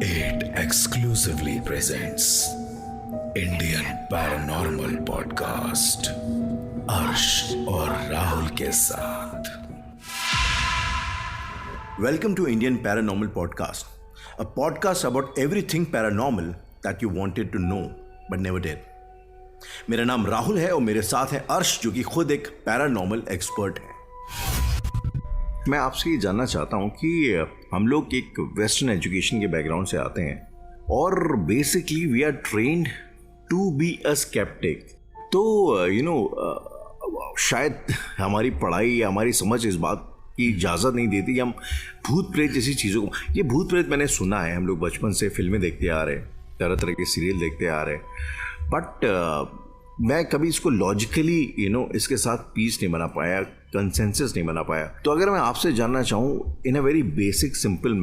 It exclusively presents Indian Paranormal Podcast अर्श और राहुल के साथ। Welcome to Indian Paranormal Podcast, a podcast about everything paranormal that you wanted to know but never did. मेरा नाम राहुल है और मेरे साथ है अर्श, जो कि खुद एक पैरानॉर्मल एक्सपर्ट है। मैं आपसे ये जानना चाहता हूँ कि हम लोग एक वेस्टर्न एजुकेशन के बैकग्राउंड से आते हैं और basically we are trained to be a sceptic. तो शायद हमारी पढ़ाई, हमारी समझ इस बात की इजाज़त नहीं देती कि हम भूत प्रेत जैसी चीज़ों को, ये भूत प्रेत मैंने सुना है, हम लोग बचपन से फिल्में देखते आ रहे हैं, तरह तरह के सीरियल देखते आ रहे हैं, बट मैं कभी इसको लॉजिकली इसके साथ पीस नहीं बना पाया, कंसेंसस नहीं बना पाया। तो अगर मैं आपसे जानना चाहूँ in a very basic simple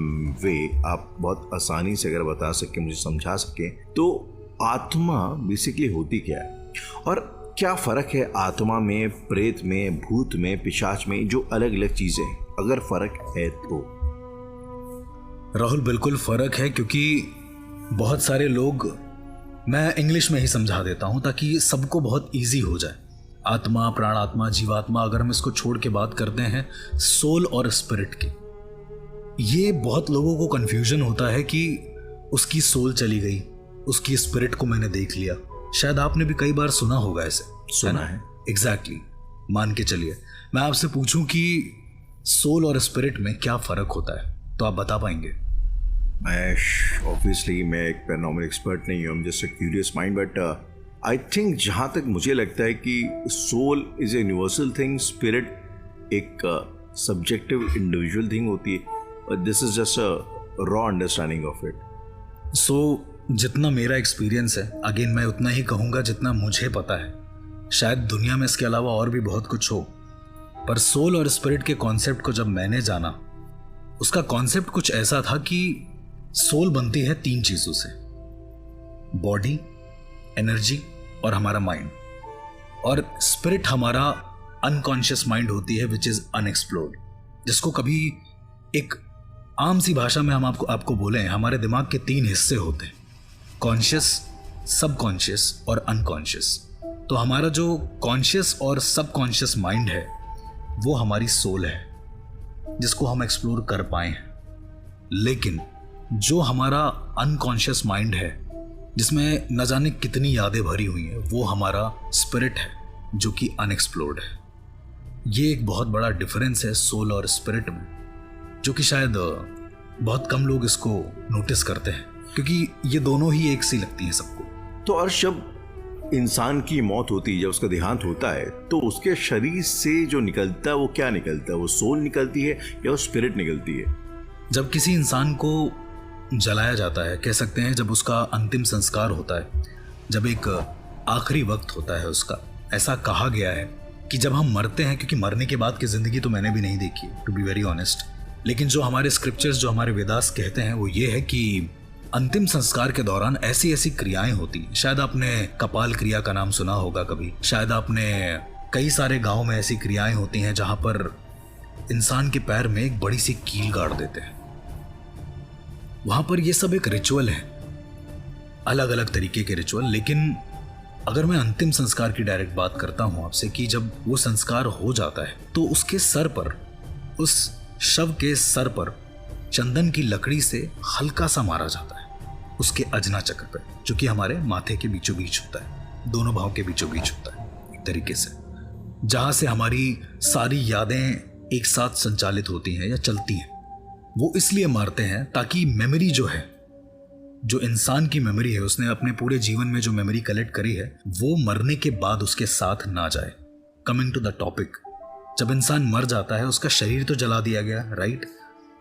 way, आप बहुत आसानी से अगर बता सकें, मुझे समझा सकें, तो आत्मा बेसिकली होती क्या है और क्या फ़र्क है आत्मा में, प्रेत में, भूत में, पिशाच में, जो अलग अलग चीज़ें, अगर फ़र्क है तो? राहुल, बिल्कुल फ़र्क है, क्योंकि बहुत सारे लोग, मैं इंग्लिश में ही समझा देता हूँ ताकि सबको बहुत इजी हो जाए। आत्मा, प्राणात्मा, जीवात्मा, अगर हम इसको छोड़ के बात करते हैं सोल और स्पिरिट की, ये बहुत लोगों को कन्फ्यूजन होता है कि उसकी सोल चली गई, उसकी स्पिरिट को मैंने देख लिया। शायद आपने भी कई बार सुना होगा ऐसे। सुना है। एग्जैक्टली। मान के चलिए मैं आपसे पूछूं कि सोल और स्पिरिट में क्या फ़र्क होता है, तो आप बता पाएंगे? ऑब्वियसली मैं एक पैरानॉर्मल एक्सपर्ट नहीं हूँ, just a curious mind, but I think जहाँ तक मुझे लगता है कि soul is a universal thing, spirit एक सब्जेक्टिव इंडिविजुअल थिंग होती है। This is just a raw understanding of it. So जितना मेरा एक्सपीरियंस है, अगेन मैं उतना ही कहूँगा जितना मुझे पता है। शायद दुनिया में इसके अलावा और भी बहुत कुछ हो, पर सोल और स्पिरिट के कॉन्सेप्ट को जब मैंने जाना, उसका कॉन्सेप्ट कुछ ऐसा था कि सोल बनती है 3 चीज़ों से: बॉडी, एनर्जी और हमारा माइंड। और स्पिरिट हमारा अनकॉन्शियस माइंड होती है, विच इज़ अनएक्सप्लोर्ड, जिसको कभी एक आम सी भाषा में हम आपको बोलें, हमारे दिमाग के 3 हिस्से होते हैं: कॉन्शियस, सबकॉन्शियस और अनकॉन्शियस। तो हमारा जो कॉन्शियस और सबकॉन्शियस माइंड है वो हमारी सोल है, जिसको हम एक्सप्लोर कर पाए हैं। लेकिन जो हमारा अनकॉन्शियस माइंड है, जिसमें न जाने कितनी यादें भरी हुई हैं, वो हमारा स्पिरिट है, जो कि अनएक्सप्लोर्ड है। ये एक बहुत बड़ा डिफरेंस है सोल और स्पिरिट में, जो कि शायद बहुत कम लोग इसको नोटिस करते हैं, क्योंकि ये दोनों ही एक सी लगती हैं सबको। तो अर्श, जब इंसान की मौत होती है, जब उसका देहांत होता है, तो उसके शरीर से जो निकलता है वो क्या निकलता है? वो सोल निकलती है या वो स्पिरिट निकलती है? जब किसी इंसान को जलाया जाता है, कह सकते हैं जब उसका अंतिम संस्कार होता है, जब एक आखिरी वक्त होता है उसका, ऐसा कहा गया है कि जब हम मरते हैं, क्योंकि मरने के बाद की ज़िंदगी तो मैंने भी नहीं देखी, टू बी वेरी ऑनेस्ट, लेकिन जो हमारे स्क्रिप्चर्स, जो हमारे वेदास कहते हैं, वो ये है कि अंतिम संस्कार के दौरान ऐसी ऐसी क्रियाएं होती। शायद आपने कपाल क्रिया का नाम सुना होगा कभी, शायद आपने, कई सारे गाँव में ऐसी क्रियाएं होती हैं जहाँ पर इंसान के पैर में एक बड़ी सी कील गाड़ देते हैं। वहाँ पर ये सब एक रिचुअल है, अलग अलग तरीके के रिचुअल। लेकिन अगर मैं अंतिम संस्कार की डायरेक्ट बात करता हूँ आपसे, कि जब वो संस्कार हो जाता है तो उसके सर पर, उस शव के सर पर चंदन की लकड़ी से हल्का सा मारा जाता है, उसके अजना चक्र पर, जो कि हमारे माथे के बीचों बीच होता है, दोनों भाव के बीचों बीच होता है एक तरीके से, जहाँ से हमारी सारी यादें एक साथ संचालित होती हैं या चलती हैं। वो इसलिए मारते हैं ताकि मेमोरी जो है, जो इंसान की मेमोरी है, उसने अपने पूरे जीवन में जो मेमोरी कलेक्ट करी है, वो मरने के बाद उसके साथ ना जाए। कमिंग टू द टॉपिक, जब इंसान मर जाता है, उसका शरीर तो जला दिया गया, राइट?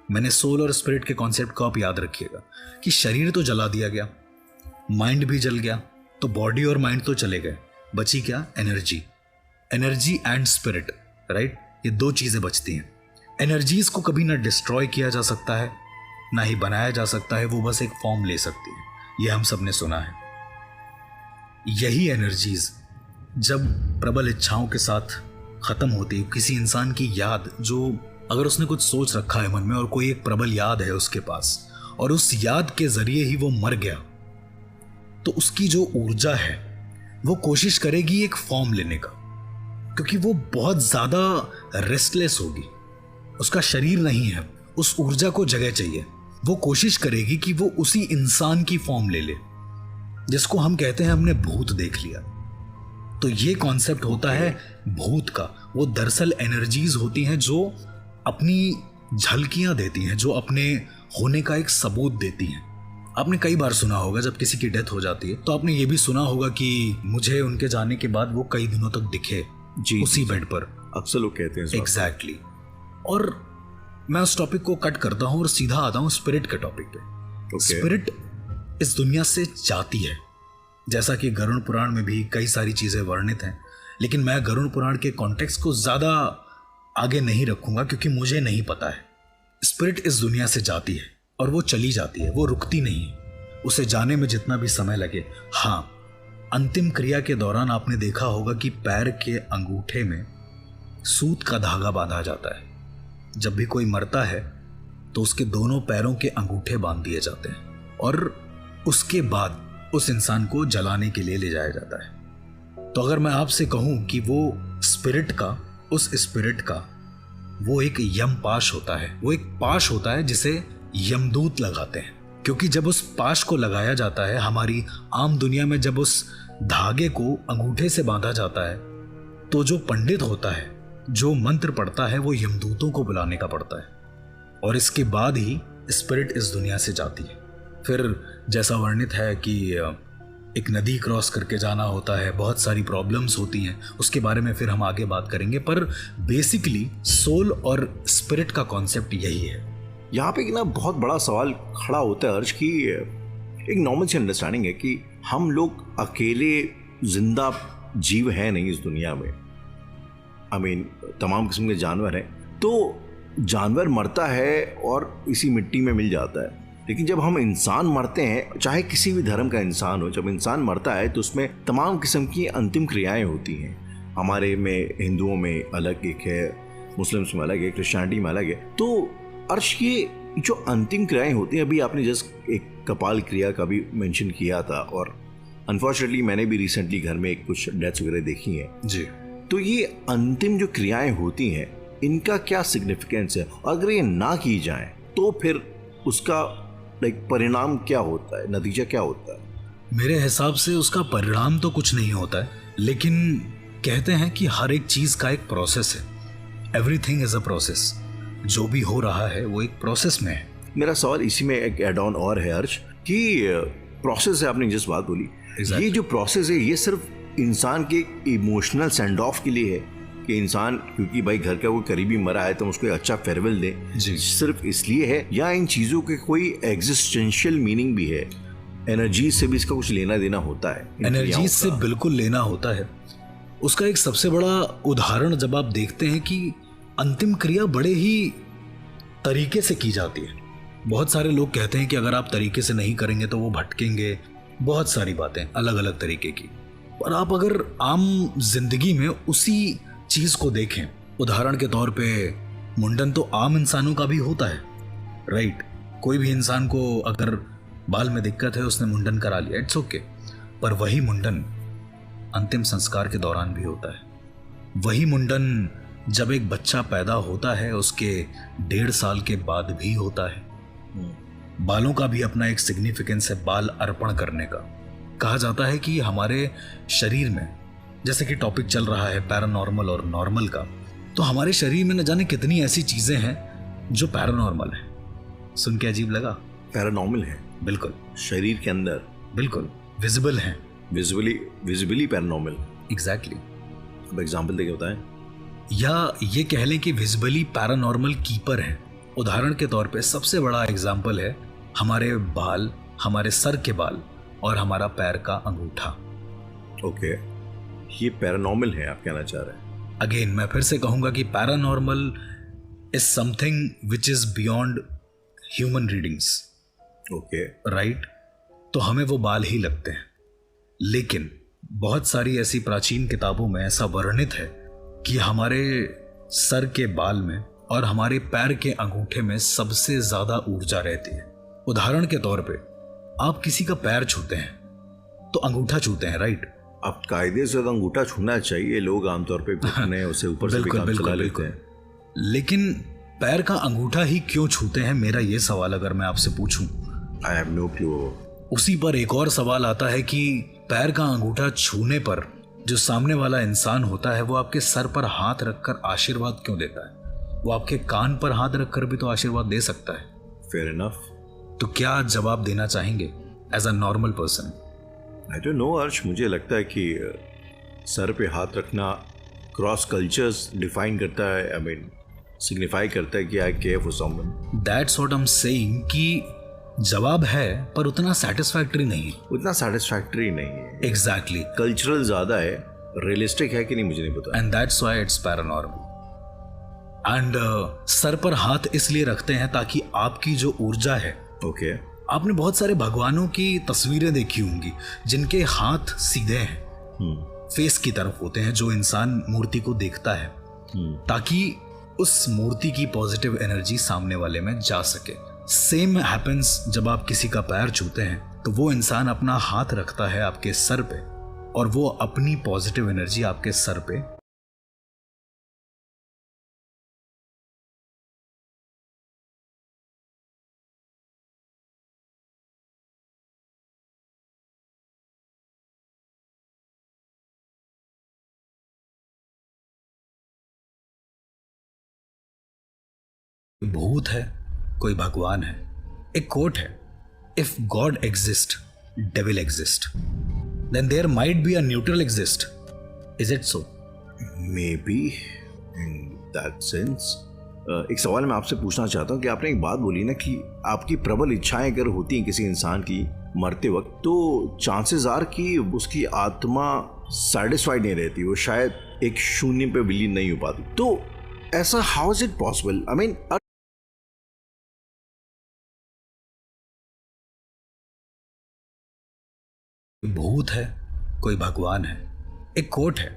मैंने सोल और स्पिरिट के कॉन्सेप्ट को आप याद रखिएगा कि शरीर तो जला दिया गया, माइंड भी जल गया, तो बॉडी और माइंड तो चले गए, बची क्या? Energy. Energy and spirit, right? ये 2 चीज़ें बचती हैं। एनर्जीज को कभी ना डिस्ट्रॉय किया जा सकता है, ना ही बनाया जा सकता है, वो बस एक फॉर्म ले सकती है, ये हम सब ने सुना है। यही एनर्जीज जब प्रबल इच्छाओं के साथ ख़त्म होती है, किसी इंसान की याद, जो अगर उसने कुछ सोच रखा है मन में और कोई एक प्रबल याद है उसके पास, और उस याद के जरिए ही वो मर गया, तो उसकी जो ऊर्जा है वो कोशिश करेगी एक फॉर्म लेने का, क्योंकि वो बहुत ज्यादा रेस्टलेस होगी, उसका शरीर नहीं है, उस ऊर्जा को जगह चाहिए। वो कोशिश करेगी कि वो उसी इंसान की फॉर्म ले ले, जिसको हम कहते हैं हमने भूत देख लिया। तो ये कॉन्सेप्ट होता है भूत का। वो दरअसल एनर्जीज होती हैं जो अपनी झलकियां देती हैं, जो अपने होने का एक सबूत देती हैं। आपने कई बार सुना होगा जब किसी की डेथ हो जाती है, तो आपने ये भी सुना होगा कि मुझे उनके जाने के बाद वो कई दिनों तक दिखे जी, उसी बेड पर। अक्सर लोग कहते हैं एग्जैक्टली। और मैं उस टॉपिक को कट करता हूं और सीधा आता हूं स्पिरिट के टॉपिक पे। स्पिरिट इस दुनिया से जाती है, जैसा कि गरुड़ पुराण में भी कई सारी चीजें वर्णित हैं, लेकिन मैं गरुड़ पुराण के कॉन्टेक्स्ट को ज्यादा आगे नहीं रखूंगा क्योंकि मुझे नहीं पता है। स्पिरिट इस दुनिया से जाती है और वो चली जाती है, वो रुकती नहीं है, उसे जाने में जितना भी समय लगे। हाँ, अंतिम क्रिया के दौरान आपने देखा होगा कि पैर के अंगूठे में सूत का धागा बांधा जाता है। जब भी कोई मरता है तो उसके दोनों पैरों के अंगूठे बांध दिए जाते हैं और उसके बाद उस इंसान को जलाने के लिए ले जाया जाता है। तो अगर मैं आपसे कहूं कि वो स्पिरिट का, उस स्पिरिट का वो एक यम पाश होता है, वो एक पाश होता है जिसे यमदूत लगाते हैं, क्योंकि जब उस पाश को लगाया जाता है, हमारी आम दुनिया में जब उस धागे को अंगूठे से बांधा जाता है, तो जो पंडित होता है, जो मंत्र पढ़ता है, वो यमदूतों को बुलाने का पड़ता है और इसके बाद ही स्पिरिट इस दुनिया से जाती है। फिर जैसा वर्णित है कि एक नदी क्रॉस करके जाना होता है, बहुत सारी प्रॉब्लम्स होती हैं, उसके बारे में फिर हम आगे बात करेंगे, पर बेसिकली सोल और स्पिरिट का कॉन्सेप्ट यही है। यहाँ पे ना बहुत बड़ा सवाल खड़ा होता है हर्ष, की एक नॉर्मल सी अंडरस्टैंडिंग है कि हम लोग अकेले जिंदा जीव हैं नहीं इस दुनिया में। तमाम किस्म के जानवर हैं, तो जानवर मरता है और इसी मिट्टी में मिल जाता है, लेकिन जब हम इंसान मरते हैं, चाहे किसी भी धर्म का इंसान हो, जब इंसान मरता है तो उसमें तमाम किस्म की अंतिम क्रियाएं होती हैं। हमारे में हिंदुओं में अलग एक है, मुस्लिम्स में अलग है, क्रिश्चियनिटी में अलग है। तो अर्श ये जो अंतिम क्रियाएं होती हैं, अभी आपने जस्ट एक कपाल क्रिया का भी मेंशन किया था और अनफॉर्चुनेटली मैंने भी रिसेंटली घर में कुछ डेथ्स वगैरह देखी हैं जी। तो ये अंतिम जो क्रियाएं होती हैं, इनका क्या सिग्निफिकेंस है? अगर ये ना की जाए तो फिर उसका परिणाम क्या होता है, नतीजा क्या होता है? मेरे हिसाब से उसका परिणाम तो कुछ नहीं होता है, लेकिन कहते हैं कि हर एक चीज का एक प्रोसेस है। Everything is a process. जो भी हो रहा है वो एक प्रोसेस में है। मेरा सवाल इसी में एक एड ऑन और है हर्ष, कि प्रोसेस है, आपने जिस बात बोली, ये जो प्रोसेस है ये सिर्फ इंसान के इमोशनल सेंड ऑफ के लिए है कि इंसान, क्योंकि भाई घर का कोई करीबी मरा है तो उसको एक अच्छा फेयरवेल दें, सिर्फ इसलिए है, या इन चीजों के कोई एग्जिस्टेंशियल मीनिंग भी है? एनर्जी से भी इसका कुछ लेना देना होता है? एनर्जी से बिल्कुल लेना होता है। उसका एक सबसे बड़ा उदाहरण जब आप देखते हैं कि अंतिम क्रिया बड़े ही तरीके से की जाती है। बहुत सारे लोग कहते हैं कि अगर आप तरीके से नहीं करेंगे तो वो भटकेंगे, बहुत सारी बातें अलग अलग तरीके की। और आप अगर आम जिंदगी में उसी चीज को देखें, उदाहरण के तौर पे मुंडन तो आम इंसानों का भी होता है, राइट? कोई भी इंसान को अगर बाल में दिक्कत है, उसने मुंडन करा लिया, इट्स ओके। पर वही मुंडन अंतिम संस्कार के दौरान भी होता है। वही मुंडन जब एक बच्चा पैदा होता है उसके 1.5 साल के बाद भी होता है। बालों का भी अपना एक सिग्निफिकेंस है, बाल अर्पण करने का। कहा जाता है कि हमारे शरीर में, जैसे कि टॉपिक चल रहा है पैरानॉर्मल और नॉर्मल का, तो हमारे शरीर में न जाने कितनी ऐसी चीजें हैं जो पैरानॉर्मल है। सुन के अजीब लगा? पैरानॉर्मल है, बिल्कुल शरीर के अंदर, बिल्कुल विजिबल है, विजिबली पैरानॉर्मल। एग्जैक्टली। अब एग्जांपल देके बताएं, या ये कह लें कि विजिबली पैरानॉर्मल कीपर है। उदाहरण के तौर पे सबसे बड़ा एग्जांपल है हमारे बाल, हमारे सर के बाल और हमारा पैर का अंगूठा। ओके, ये पैरानॉर्मल है आप कहना चाह रहे हैं? अगेन मैं फिर से कहूंगा कि paranormal is something which is beyond human readings. Okay, right? तो हमें वो बाल ही लगते हैं, लेकिन बहुत सारी ऐसी प्राचीन किताबों में ऐसा वर्णित है कि हमारे सर के बाल में और हमारे पैर के अंगूठे में सबसे ज्यादा ऊर्जा रहती है। उदाहरण के तौर पे आप किसी का पैर छूते हैं तो अंगूठा छूते हैं, राइट? अब कायदे से तो अंगूठा छूना चाहिए, लोग आमतौर पे घुटने उसे ऊपर से भी बिल्कुल, काम बिल्कुल, चला लेते बिल्कुल। हैं। लेकिन पैर का अंगूठा ही क्यों छूते हैं, मेरा ये सवाल अगर मैं आपसे पूछूं, आई हैव नो क्लू। उसी पर एक और सवाल आता है कि पैर का अंगूठा छूने पर जो सामने वाला इंसान होता है वो आपके सर पर हाथ रखकर आशीर्वाद क्यों देता है? वो आपके कान पर हाथ रखकर भी तो आशीर्वाद दे सकता है। Fair enough. तो क्या आप जवाब देना चाहेंगे as a normal person? I don't know Arsh, मुझे लगता है कि सर पे हाथ रखना क्रॉस कल्चर्स डिफाइन करता है, आई मीन सिग्निफाई करता है कि I care for someone. That's what I am saying कि जवाब है पर उतना सेटिस्फैक्टरी नहीं है। उतना सेटिस्फैक्टरी नहीं है। एग्जैक्टली, कल्चरल ज्यादा है, रियलिस्टिक है कि नहीं मुझे नहीं पता। And that's why it's paranormal. And sir पर हाथ इसलिए रखते हैं ताकि आपकी जो ऊर्जा है, ओके। आपने बहुत सारे भगवानों की तस्वीरें देखी होंगी जिनके हाथ सीधे हैं, फेस की तरफ होते हैं, जो इंसान मूर्ति को देखता है ताकि उस मूर्ति की पॉजिटिव एनर्जी सामने वाले में जा सके। सेम हैपेंस जब आप किसी का पैर छूते हैं तो वो इंसान अपना हाथ रखता है आपके सर पे और वो अपनी पॉजिटिव एनर्जी आपके सर पे भूत है, कोई भगवान है। एक कोट है, if God exist devil exist, then there might be a neutral exist. Is it so? May be in that sense. एक सवाल मैं आपसे पूछना चाहता हूँ कि आपने एक बात बोली ना कि आपकी प्रबल इच्छाएं अगर होती हैं किसी इंसान की मरते वक्त, तो चांसेस आर कि उसकी आत्मा सेटिस्फाइड नहीं रहती, वो शायद एक शून्य पे विलीन नहीं हो पाती। तो ऐसा how is it possible? I mean भूत है, कोई भगवान है। एक कोट है,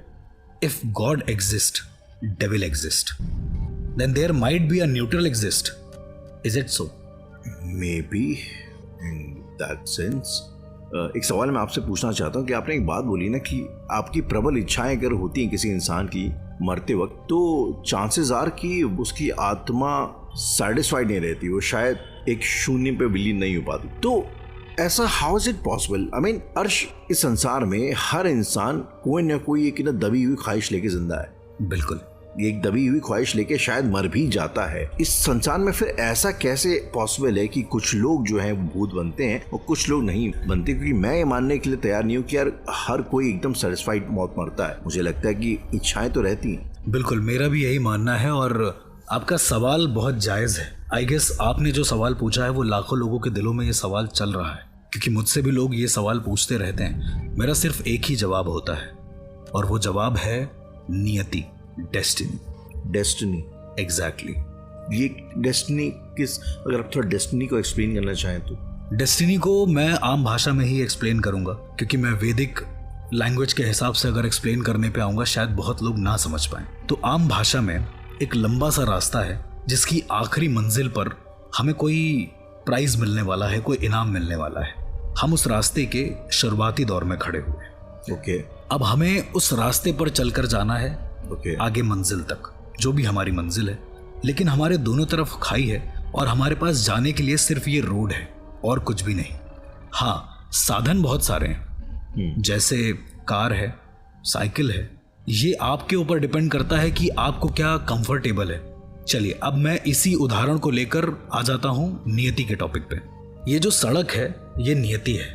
if God exist devil exist, then there might be a neutral exist. Is it so? May be in that sense. एक सवाल मैं आपसे पूछना चाहता हूँ कि आपने एक बात बोली ना कि आपकी प्रबल इच्छाएं अगर होती हैं किसी इंसान की मरते वक्त, तो चांसेस आर कि उसकी आत्मा सेटिस्फाइड नहीं रहती, वो शायद एक शून्य पे विलीन नहीं हो पाती। तो ऐसा how is it possible? I mean अर्श, इस संसार में हर इंसान कोई ना कोई एक दबी हुई ख्वाहिश लेके जिंदा है। बिल्कुल। एक दबी हुई ख्वाहिश लेके शायद मर भी जाता है। इस संसार में फिर ऐसा कैसे पॉसिबल है कि कुछ लोग जो हैं वो भूत बनते हैं और कुछ लोग नहीं बनते? क्योंकि मैं ये मानने के लिए तैयार नहीं हूँ कि यार हर कोई एकदम सेटिस्फाइड मौत मरता है। मुझे लगता है कि इच्छाएं तो रहती हैं। बिल्कुल, मेरा भी यही मानना है और आपका सवाल बहुत जायज़ है। आई गेस आपने जो सवाल पूछा है वो लाखों लोगों के दिलों में ये सवाल चल रहा है, क्योंकि मुझसे भी लोग ये सवाल पूछते रहते हैं। मेरा सिर्फ एक ही जवाब होता है और वो जवाब है नियति, डेस्टिनी। Destiny, exactly. ये डेस्टिनी किस, अगर आप थोड़ा डेस्टिनी को एक्सप्लेन करना चाहें तो? डेस्टिनी को मैं आम भाषा में ही एक्सप्लेन करूंगा, क्योंकि मैं वैदिक लैंग्वेज के हिसाब से अगर एक्सप्लेन करने पे आऊँगा शायद बहुत लोग ना समझ पाएं। तो आम भाषा में एक लंबा सा रास्ता है जिसकी आखिरी मंजिल पर हमें कोई प्राइज मिलने वाला है, कोई इनाम मिलने वाला है। हम उस रास्ते के शुरुआती दौर में खड़े हुए। ओके। अब हमें उस रास्ते पर चलकर जाना है ओके। आगे मंजिल तक, जो भी हमारी मंजिल है। लेकिन हमारे दोनों तरफ खाई है और हमारे पास जाने के लिए सिर्फ ये रोड है और कुछ भी नहीं। हाँ, साधन बहुत सारे हैं, जैसे कार है, साइकिल है। ये आपके ऊपर डिपेंड करता है कि आपको क्या कंफर्टेबल है। चलिए, अब मैं इसी उदाहरण को लेकर आ जाता हूँ नियति के टॉपिक पे। ये जो सड़क है ये नियति है,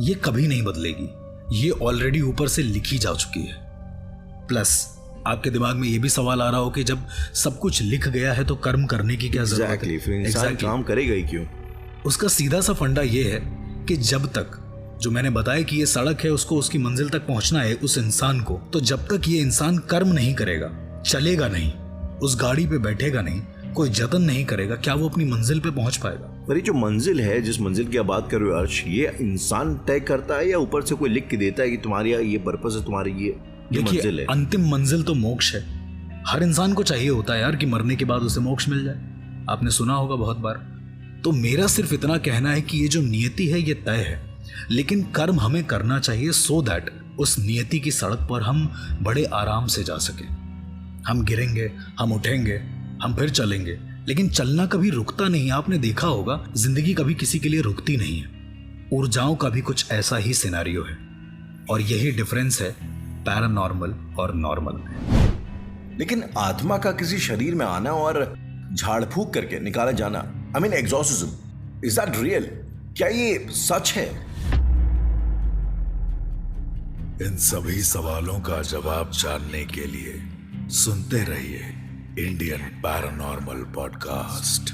ये कभी नहीं बदलेगी, ये ऑलरेडी ऊपर से लिखी जा चुकी है। प्लस आपके दिमाग में ये भी सवाल आ रहा हो कि जब सब कुछ लिख गया है तो कर्म करने की क्या जरूरत है? फिर इंसान काम करेगा ही क्यों? उसका सीधा सा फंडा ये है कि जब तक, जो मैंने बताया कि ये सड़क है, उसको उसकी मंजिल तक पहुंचना है उस इंसान को, तो जब तक ये इंसान कर्म नहीं करेगा, चलेगा नहीं, उस गाड़ी पे बैठेगा नहीं, कोई जतन नहीं करेगा, क्या वो अपनी मंजिल पे पहुंच पाएगा? पर ये जो मंजिल है, जिस मंजिल की आप बात कर रहे हो अर्श, ये इंसान तय करता है या ऊपर से कोई लिख के देता है कि तुम्हारी ये पर्पस है, तुम्हारी ये मंजिल है? अंतिम मंजिल तो मोक्ष है। हर इंसान को चाहिए होता है यार कि मरने के बाद उसे मोक्ष मिल जाए। आपने सुना होगा बहुत बार, तो मेरा सिर्फ इतना कहना है कि ये जो नियति है ये तय है, लेकिन कर्म हमें करना चाहिए सो दैट उस नियति की सड़क पर हम बड़े आराम से जा सके। हम गिरेंगे, हम उठेंगे, हम फिर चलेंगे, लेकिन चलना कभी रुकता नहीं। आपने देखा होगा जिंदगी कभी किसी के लिए रुकती नहीं है। ऊर्जाओं का भी कुछ ऐसा ही सिनेरियो है, और यही डिफरेंस है पैरानॉर्मल और नॉर्मल में। लेकिन आत्मा का किसी शरीर में आना और झाड़ फूक करके निकाला जाना, I mean exorcism, is that real? क्या ये सच है? इन सभी सवालों का जवाब जानने के लिए सुनते रहिए इंडियन पैरानॉर्मल पॉडकास्ट।